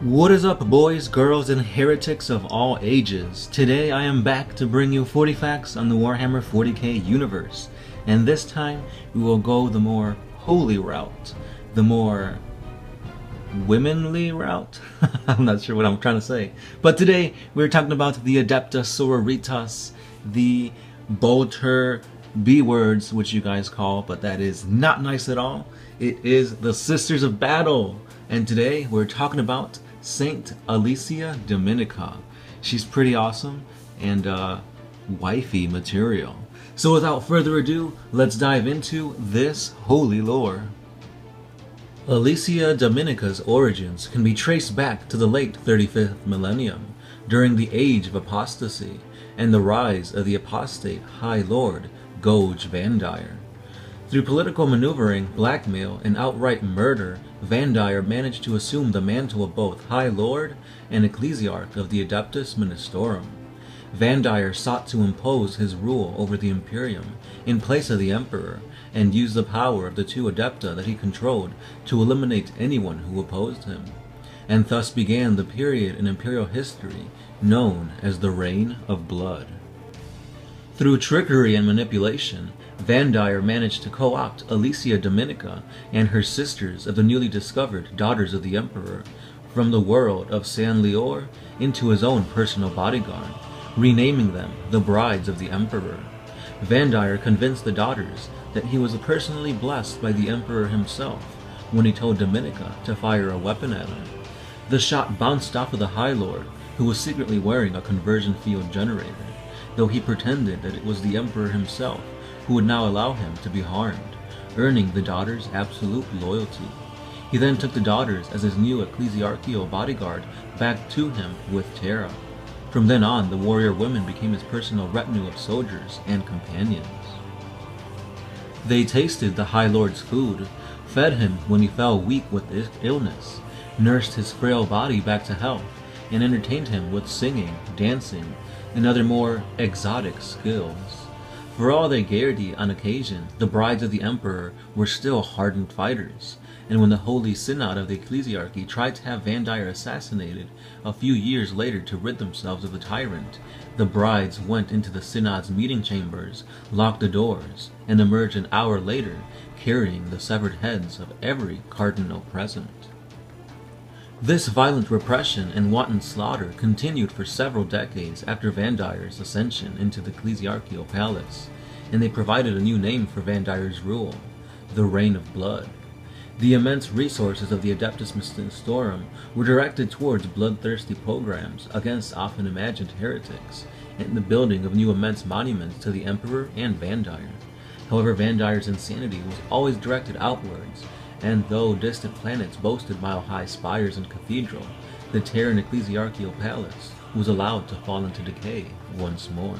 What is up, boys, girls, and heretics of all ages? Today I am back to bring you 40 facts on the Warhammer 40k universe, and this time we will go the more holy route, the more womanly route? I'm not sure what I'm trying to say. But today we're talking about the Adepta Sororitas, the Bolter B-words, which you guys call, but that is not nice at all. It is the Sisters of Battle, and today we're talking about Saint Alicia Dominica. She's pretty awesome and wifey material. So without further ado, let's dive into this holy lore. Alicia Dominica's origins can be traced back to the late 35th millennium, during the Age of Apostasy and the rise of the apostate High Lord Goge Vandire. Through political maneuvering, blackmail, and outright murder, Vandire managed to assume the mantle of both High Lord and Ecclesiarch of the Adeptus Ministorum. Vandire sought to impose his rule over the Imperium in place of the Emperor, and used the power of the two Adepta that he controlled to eliminate anyone who opposed him. And thus began the period in Imperial history known as the Reign of Blood. Through trickery and manipulation, Vandire managed to co-opt Alicia Dominica and her sisters of the newly discovered Daughters of the Emperor from the world of San Lior into his own personal bodyguard, renaming them the Brides of the Emperor. Vandire convinced the daughters that he was personally blessed by the Emperor himself when he told Dominica to fire a weapon at him. The shot bounced off of the High Lord, who was secretly wearing a conversion field generator, though he pretended that it was the Emperor himself who would now allow him to be harmed, earning the daughters' absolute loyalty. He then took the daughters as his new ecclesiarchical bodyguard back to him with Terra. From then on, the warrior women became his personal retinue of soldiers and companions. They tasted the High Lord's food, fed him when he fell weak with illness, nursed his frail body back to health, and entertained him with singing, dancing, and other more exotic skills. For all their gaiety on occasion, the Brides of the Emperor were still hardened fighters, and when the Holy Synod of the Ecclesiarchy tried to have Vandire assassinated a few years later to rid themselves of the tyrant, the brides went into the Synod's meeting chambers, locked the doors, and emerged an hour later carrying the severed heads of every cardinal present. This violent repression and wanton slaughter continued for several decades after Vandire's ascension into the ecclesiarchical palace, and they provided a new name for Vandire's rule, the Reign of Blood. The immense resources of the Adeptus Ministorum were directed towards bloodthirsty programs against often imagined heretics, and the building of new immense monuments to the Emperor and Vandire. However, Vandire's insanity was always directed outwards, and though distant planets boasted mile-high spires and cathedral, the Terran ecclesiarchical palace was allowed to fall into decay once more.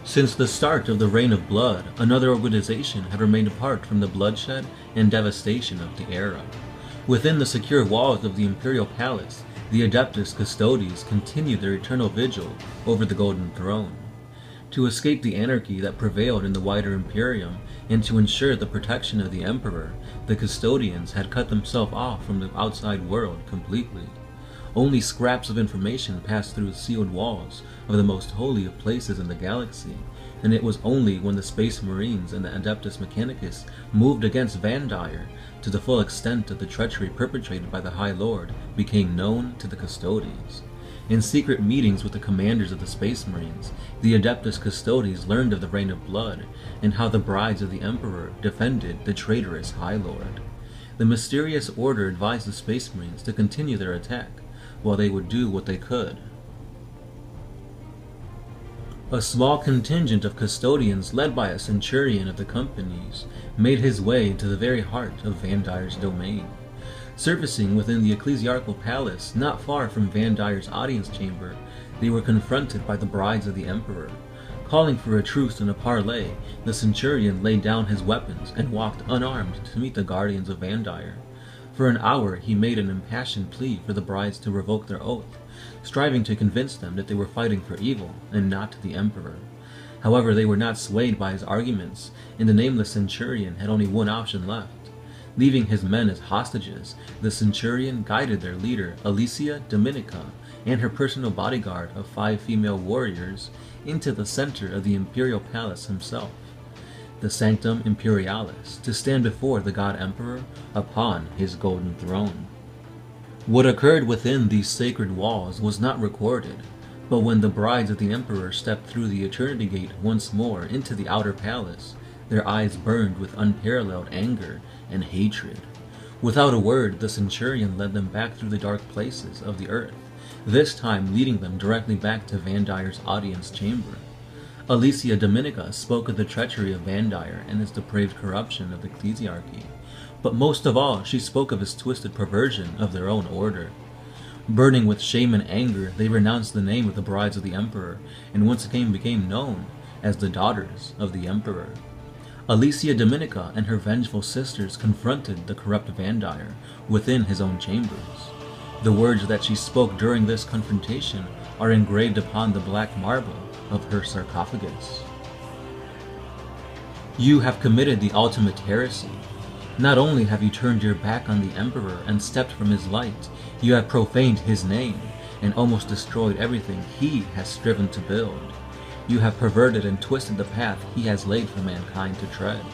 Since the start of the Reign of Blood, another organization had remained apart from the bloodshed and devastation of the era. Within the secure walls of the Imperial Palace, the Adeptus Custodes continued their eternal vigil over the Golden Throne. To escape the anarchy that prevailed in the wider Imperium, and to ensure the protection of the Emperor, the Custodians had cut themselves off from the outside world completely. Only scraps of information passed through the sealed walls of the most holy of places in the galaxy, and it was only when the Space Marines and the Adeptus Mechanicus moved against Vandire to the full extent of the treachery perpetrated by the High Lord became known to the Custodes. In secret meetings with the commanders of the Space Marines, the Adeptus Custodes learned of the Reign of Blood and how the Brides of the Emperor defended the traitorous High Lord. The mysterious order advised the Space Marines to continue their attack, while they would do what they could. A small contingent of custodians led by a centurion of the companies made his way into the very heart of Vandire's domain. Surfacing within the ecclesiarchal palace not far from Vandire's audience chamber, they were confronted by the Brides of the Emperor. Calling for a truce and a parley, the centurion laid down his weapons and walked unarmed to meet the guardians of Vandire. For an hour he made an impassioned plea for the brides to revoke their oath, striving to convince them that they were fighting for evil and not the Emperor. However, they were not swayed by his arguments, and the nameless centurion had only one option left: Leaving his men as hostages, the centurion guided their leader, Alicia Dominica, and her personal bodyguard of 5 female warriors into the center of the imperial palace himself, the Sanctum Imperialis, to stand before the God Emperor upon his golden throne. What occurred within these sacred walls was not recorded, but when the brides of the Emperor stepped through the Eternity Gate once more into the outer palace, their eyes burned with unparalleled anger and hatred. Without a word, the centurion led them back through the dark places of the earth, this time leading them directly back to Vandire's audience chamber. Alicia Dominica spoke of the treachery of Vandire and his depraved corruption of the ecclesiarchy, but most of all she spoke of his twisted perversion of their own order. Burning with shame and anger, they renounced the name of the brides of the Emperor, and once again became known as the daughters of the Emperor. Alicia Dominica and her vengeful sisters confronted the corrupt Vandire within his own chambers. The words that she spoke during this confrontation are engraved upon the black marble of her sarcophagus. You have committed the ultimate heresy. Not only have you turned your back on the Emperor and stepped from his light, you have profaned his name and almost destroyed everything he has striven to build. You have perverted and twisted the path he has laid for mankind to tread.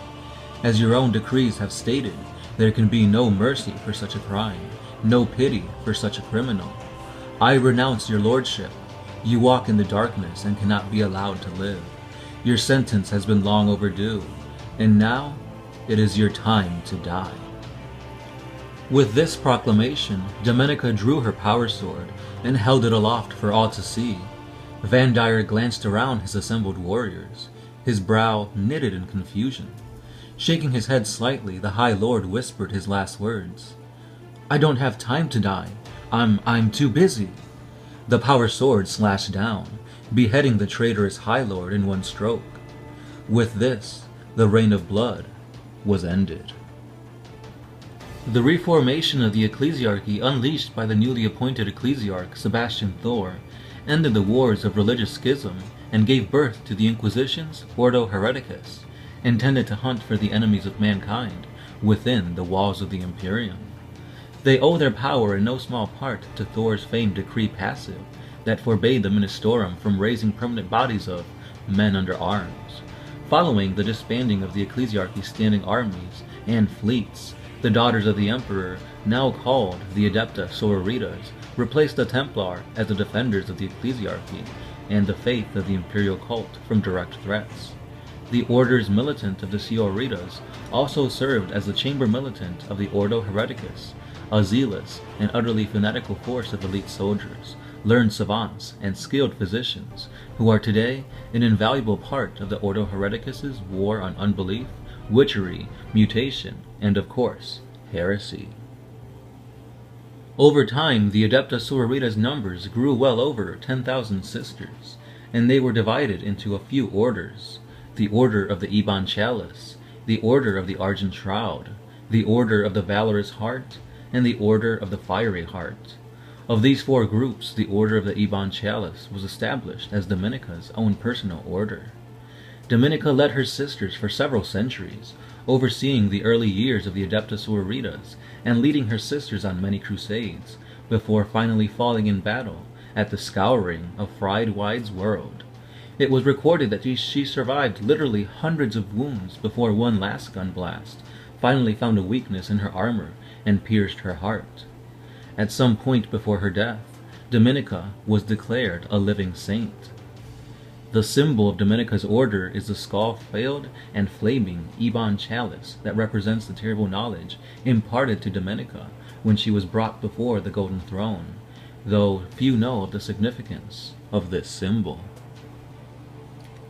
As your own decrees have stated, there can be no mercy for such a crime, no pity for such a criminal. I renounce your lordship. You walk in the darkness and cannot be allowed to live. Your sentence has been long overdue, and now it is your time to die. With this proclamation, Dominica drew her power sword and held it aloft for all to see. Vandire glanced around his assembled warriors, his brow knitted in confusion. Shaking his head slightly, the High Lord whispered his last words. I don't have time to die. I'm too busy. The power sword slashed down, beheading the traitorous High Lord in one stroke. With this, the reign of blood was ended. The reformation of the ecclesiarchy unleashed by the newly appointed ecclesiarch Sebastian Thor ended the wars of religious schism and gave birth to the Inquisition's Ordo Hereticus, intended to hunt for the enemies of mankind within the walls of the Imperium. They owe their power in no small part to Thor's famed decree passive that forbade the Ministorum from raising permanent bodies of men under arms. Following the disbanding of the ecclesiarchy's standing armies and fleets, the daughters of the Emperor, now called the Adepta Sororitas, replaced the Templar as the defenders of the ecclesiarchy and the faith of the imperial cult from direct threats. The Orders Militant of the Sororitas also served as the chamber militant of the Ordo Hereticus, a zealous and utterly fanatical force of elite soldiers, learned savants, and skilled physicians, who are today an invaluable part of the Ordo Hereticus's war on unbelief, witchery, mutation, and of course, heresy. Over time, the Adepta Sororita's numbers grew well over 10,000 sisters, and they were divided into a few orders: the Order of the Ebon Chalice, the Order of the Argent Shroud, the Order of the Valorous Heart, and the Order of the Fiery Heart. Of these 4 groups, the Order of the Ebon Chalice was established as Dominica's own personal order. Dominica led her sisters for several centuries, overseeing the early years of the Adepta Sororitas and leading her sisters on many crusades, before finally falling in battle at the scouring of Fried-Wide's world. It was recorded that she survived literally hundreds of wounds before one last gun blast finally found a weakness in her armor and pierced her heart. At some point before her death, Dominica was declared a living saint. The symbol of Dominica's order is the skull-failed and flaming Ebon Chalice that represents the terrible knowledge imparted to Dominica when she was brought before the Golden Throne, though few know of the significance of this symbol.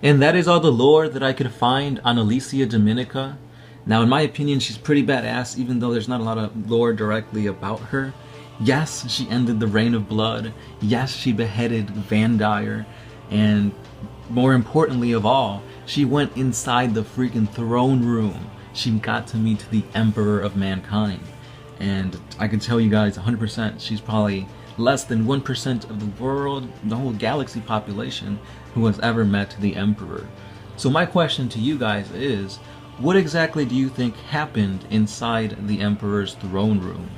And that is all the lore that I could find on Alicia Dominica. Now, in my opinion, she's pretty badass, even though there's not a lot of lore directly about her. Yes, she ended the Reign of Blood. Yes, she beheaded Vandire. And more importantly of all, she went inside the freaking throne room. She got to meet the Emperor of Mankind. And I can tell you guys 100% she's probably less than 1% of the world, the whole galaxy population, who has ever met the Emperor. So my question to you guys is, what exactly do you think happened inside the Emperor's throne room?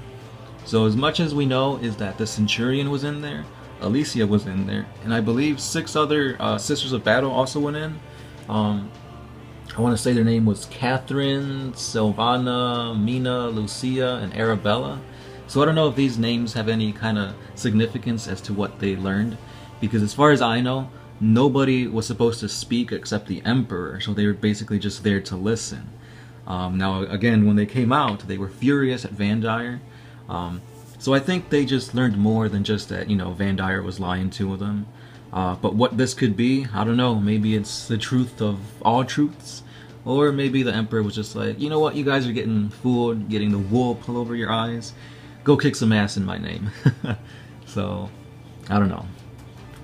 So as much as we know is that the Centurion was in there, Alicia was in there, and I believe 6 other Sisters of Battle also went in. I want to say their name was Catherine, Silvana, Mina, Lucia, and Arabella. So I don't know if these names have any kind of significance as to what they learned, because as far as I know, nobody was supposed to speak except the Emperor, so they were basically just there to listen. Now again, when they came out, they were furious at Vandire. So I think they just learned more than just that, you know, Vandire was lying to them. But what this could be, I don't know. Maybe it's the truth of all truths. Or maybe the Emperor was just like, you know what, you guys are getting fooled, getting the wool pulled over your eyes. Go kick some ass in my name. So, I don't know.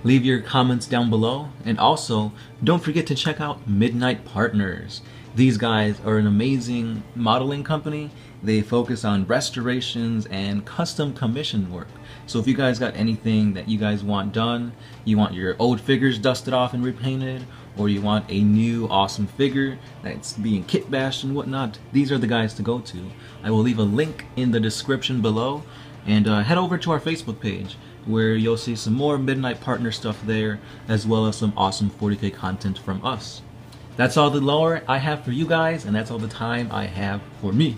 Leave your comments down below. And also, don't forget to check out Midnight Partners. These guys are an amazing modeling company. They focus on restorations and custom commission work. So if you guys got anything that you guys want done, you want your old figures dusted off and repainted, or you want a new awesome figure that's being kit bashed and whatnot, these are the guys to go to. I will leave a link in the description below, and head over to our Facebook page where you'll see some more Midnight Partner stuff there, as well as some awesome 40k content from us. That's all the lore I have for you guys, and that's all the time I have for me.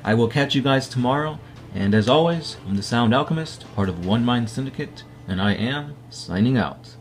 I will catch you guys tomorrow, and as always, I'm the Sound Alchemist, part of One Mind Syndicate, and I am signing out.